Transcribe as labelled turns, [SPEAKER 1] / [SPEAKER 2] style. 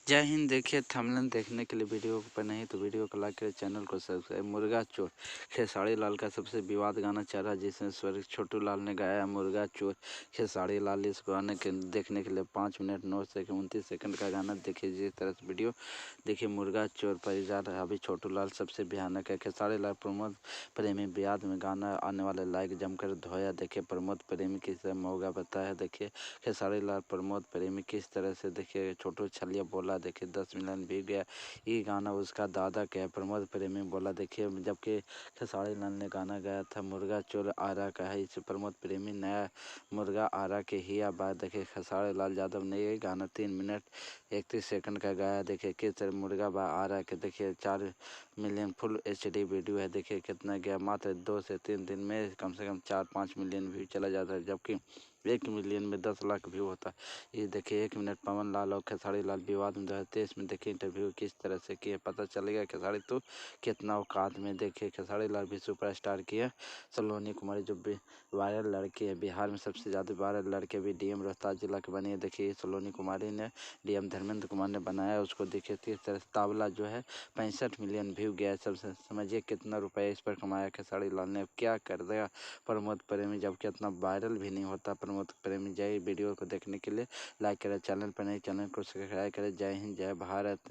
[SPEAKER 1] जय हिंद। देखिए थंबनेल देखने के लिए वीडियो पर नहीं तो वीडियो को लाइक करें, चैनल को सब्सक्राइब। मुर्गा चोर खेसारी लाल का सबसे विवाद गाना चल रहा है जिसमें स्वर्गीय छोटू लाल ने गाया मुर्गा चोर खेसारी लाल। इस गाने के देखने के लिए 5 मिनट 9 सेकंड 29 सेकंड का गाना देखिए। जिस तरह से वीडियो देखिए मुर्गा चोर परिजार है। अभी छोटू लाल सबसे भयानक है। खेसारी लाल प्रमोद प्रेमी ब्याद में गाना आने वाले लाइक जमकर धोया। देखिए प्रमोद प्रेमी किस तरह मौका बताया। देखिए खेसारी लाल प्रमोद प्रेमी किस तरह से देखिए छोटू छलिया बोला। देखिए 10 मिलियन भी गया ये गाना उसका दादा का है। प्रमोद प्रेमी बोला देखिए जबकि खेसारी लाल ने गाना गाया था मुर्गा चोर आरा का है। इस प्रमोद प्रेमी नया मुर्गा आरा के ही बाद देखिए खेसारी लाल यादव ने ये गाना 3 मिनट 31 सेकंड का गाया। देखिए किस तरह मुर्गा बा आरा के देखिए 4 मिलियन फुल HD वीडियो है। देखिए कितना गया, मात्र 2 से 3 दिन में कम से कम 4-5 मिलियन व्यू चला जाता है, जबकि 1 मिलियन में 10 लाख व्यू होता है। ये देखिए 1 मिनट पवन लाल और खेसारी लाल विवाद में 2023 में देखिए इंटरव्यू किस तरह से किए, पता चलेगा खेसारी तो कितना औकात में। देखिए खेसारी लाल भी सुपरस्टार की है। सलोनी कुमारी जो वायरल लड़की है, बिहार में सबसे ज़्यादा वायरल लड़के भी DM रोहतास जिला के बनी है। देखिए सलोनी कुमारी ने DM धर्मेंद्र कुमार ने बनाया उसको। देखिए किस तरह से तावला जो है 65 मिलियन व्यू गया। सबसे समझिए कितना रुपया इस पर कमाया खेसारी लाल ने। अब क्या कर देगा प्रमोद प्रेमी, जबकि इतना वायरल भी नहीं होता प्रमोद प्रेमी। जय वीडियो को देखने के लिए लाइक करें, चैनल पर नहीं चैनल को सब्सक्राइब करें। जय हिंद, जय भारत।